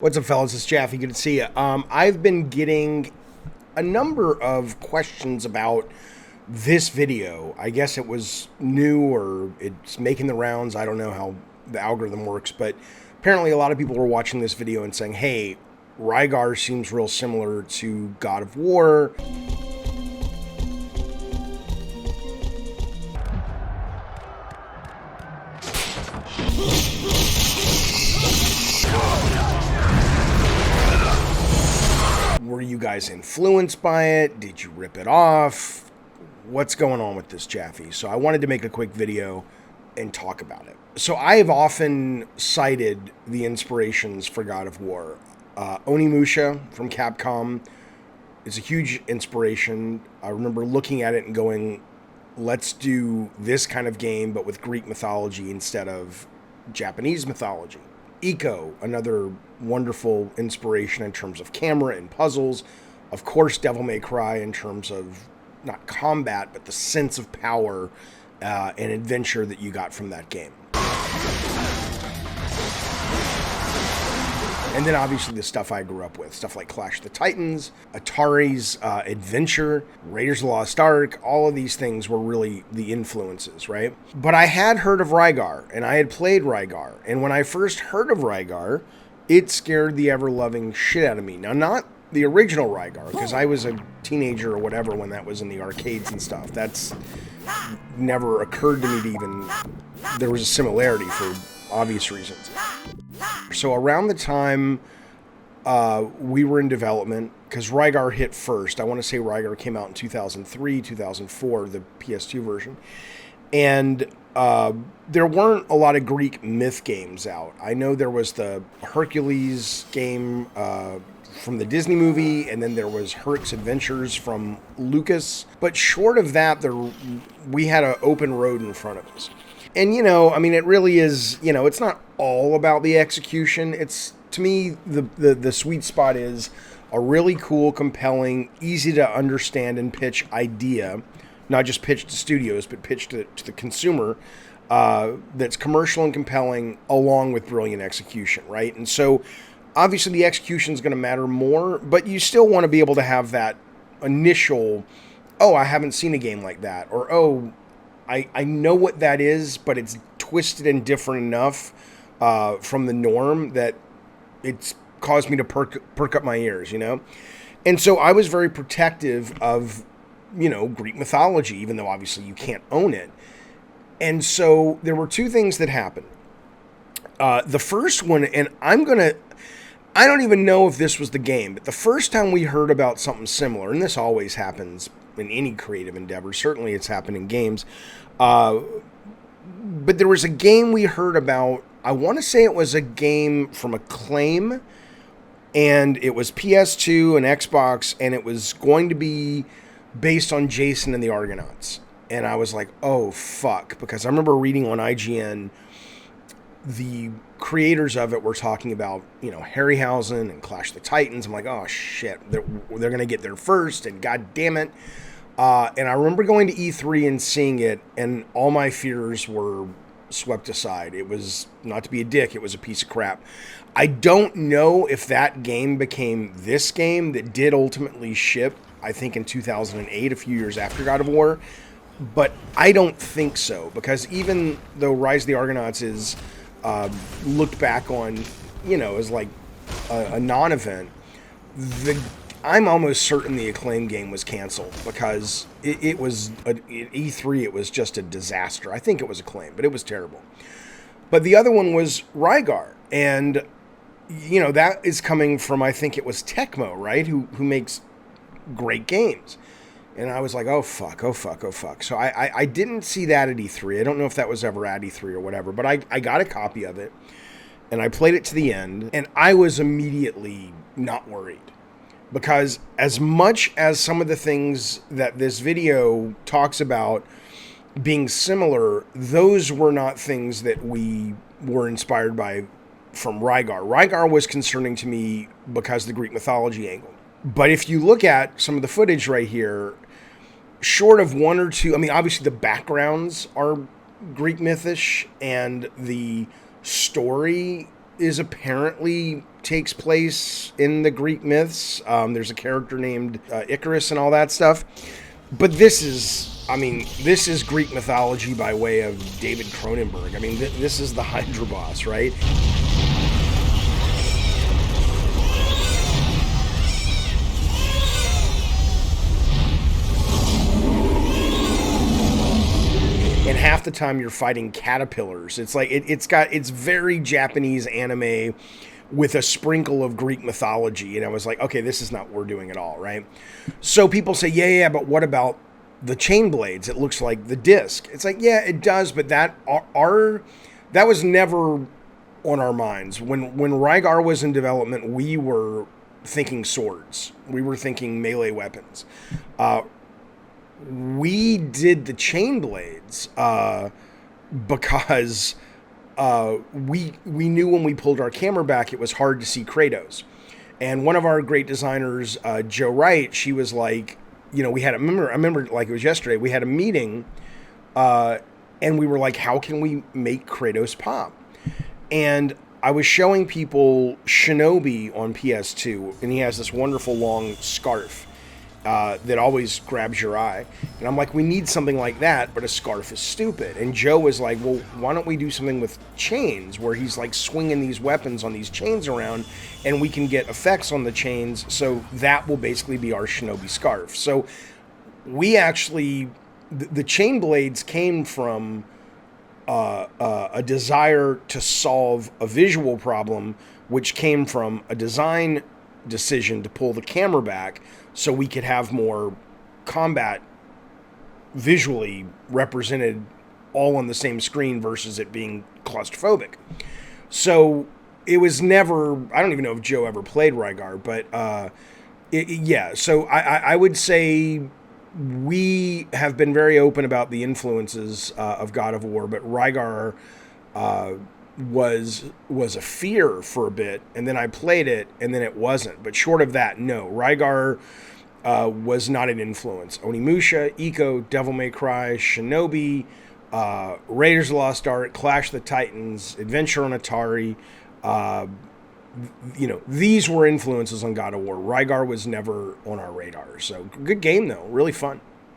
What's up, fellas? It's Jaffe. Good to see you. I've been getting a number of questions about this video. I guess it was new or it's making the rounds. I don't know how the algorithm works, but apparently a lot of people were watching this video and saying, hey, RYGAR seems real similar to God of War. Were you guys influenced by it? Did you rip it off? What's going on with this, Jaffe? So I wanted to make a quick video and talk about it. So I have often cited the inspirations for God of War. Onimusha from Capcom is a huge inspiration. I remember looking at it and going, let's do this kind of game, but with Greek mythology instead of Japanese mythology. Eco, another wonderful inspiration in terms of camera and puzzles. Of course, Devil May Cry in terms of not combat, but the sense of power and adventure that you got from that game. And then obviously the stuff I grew up with, stuff like Clash of the Titans, Atari's Adventure, Raiders of the Lost Ark, all of these things were really the influences, right? But I had heard of RYGAR, and I had played RYGAR, and when I first heard of RYGAR, it scared the ever-loving shit out of me. Now, not the original RYGAR, because I was a teenager or whatever when that was in the arcades and stuff. That's never occurred to me to even... There was a similarity for obvious reasons. So around the time we were in development, because RYGAR hit first, I want to say RYGAR came out in 2003, 2004, the PS2 version, and there weren't a lot of Greek myth games out. I know there was the Hercules game from the Disney movie, and then there was Herc's Adventures from Lucas, but short of that, we had an open road in front of us. And, you know, I mean, it really is, you know, it's not all about the execution. It's, to me, the sweet spot is a really cool, compelling, easy to understand and pitch idea, not just pitched to studios, but pitched to the consumer, that's commercial and compelling along with brilliant execution, right? And so, obviously, the execution is going to matter more, but you still want to be able to have that initial, oh, I haven't seen a game like that, or, oh, I know what that is, but it's twisted and different enough from the norm that it's caused me to perk up my ears, you know? And so I was very protective of, you know, Greek mythology, even though obviously you can't own it. And so there were two things that happened. The first one, and I don't even know if this was the game, but the first time we heard about something similar, and this always happens in any creative endeavor, certainly it's happened in games, but there was a game we heard about. I want to say it was a game from Acclaim, and it was PS2 and Xbox, and it was going to be based on Jason and the Argonauts. And I was like, oh, fuck, because I remember reading on IGN, the creators of it were talking about, you know, Harryhausen and Clash of the Titans. I'm like, oh, shit, they're going to get there first, and god damn it. And I remember going to E3 and seeing it, and all my fears were swept aside. It was, not to be a dick, it was a piece of crap. I don't know if that game became this game that did ultimately ship, I think in 2008, a few years after God of War, but I don't think so, because even though Rise of the Argonauts is looked back on, you know, as like a non-event, I'm almost certain the Acclaim game was canceled because it was at E3. It was just a disaster. I think it was Acclaim, but it was terrible. But the other one was RYGAR, and you know that is coming from, I think it was Tecmo, right? Who makes great games. And I was like, oh fuck, oh fuck, oh fuck. So I didn't see that at E3. I don't know if that was ever at E3 or whatever, but I got a copy of it, and I played it to the end, and I was immediately not worried. Because as much as some of the things that this video talks about being similar, those were not things that we were inspired by from RYGAR. RYGAR was concerning to me because of the Greek mythology angle. But if you look at some of the footage right here, short of one or two, I mean, obviously the backgrounds are Greek mythish, and the story is apparently takes place in the Greek myths. There's a character named Icarus and all that stuff. But this is Greek mythology by way of David Cronenberg. I mean, this is the Hydra boss, right? And half the time you're fighting caterpillars. It's like it's very Japanese anime with a sprinkle of Greek mythology. And I was like, okay, this is not what we're doing at all, right? So people say, yeah, but what about the chain blades? It looks like the disc. It's like, yeah, it does, but that was never on our minds. When RYGAR was in development, we were thinking swords. We were thinking melee weapons. We did the chain blades because we knew when we pulled our camera back, it was hard to see Kratos. And one of our great designers, Joe Wright, she was like, I remember like it was yesterday, we had a meeting and we were like, how can we make Kratos pop? And I was showing people Shinobi on PS2, and he has this wonderful long scarf that always grabs your eye. And I'm like, we need something like that, but a scarf is stupid. And Joe was like, well, why don't we do something with chains where he's like swinging these weapons on these chains around and we can get effects on the chains. So that will basically be our Shinobi scarf. So we actually, the chain blades came from a desire to solve a visual problem, which came from a design decision to pull the camera back so we could have more combat visually represented all on the same screen versus it being claustrophobic. So it was never, I don't even know if Joe ever played RYGAR, but so I would say we have been very open about the influences of God of War, but RYGAR was a fear for a bit, and then I played it, and then it wasn't. But short of that, no. RYGAR was not an influence. Onimusha, Ico, Devil May Cry, Shinobi, Raiders of the Lost Ark, Clash of the Titans, Adventure on Atari, these were influences on God of War. RYGAR was never on our radar. So good game, though. Really fun.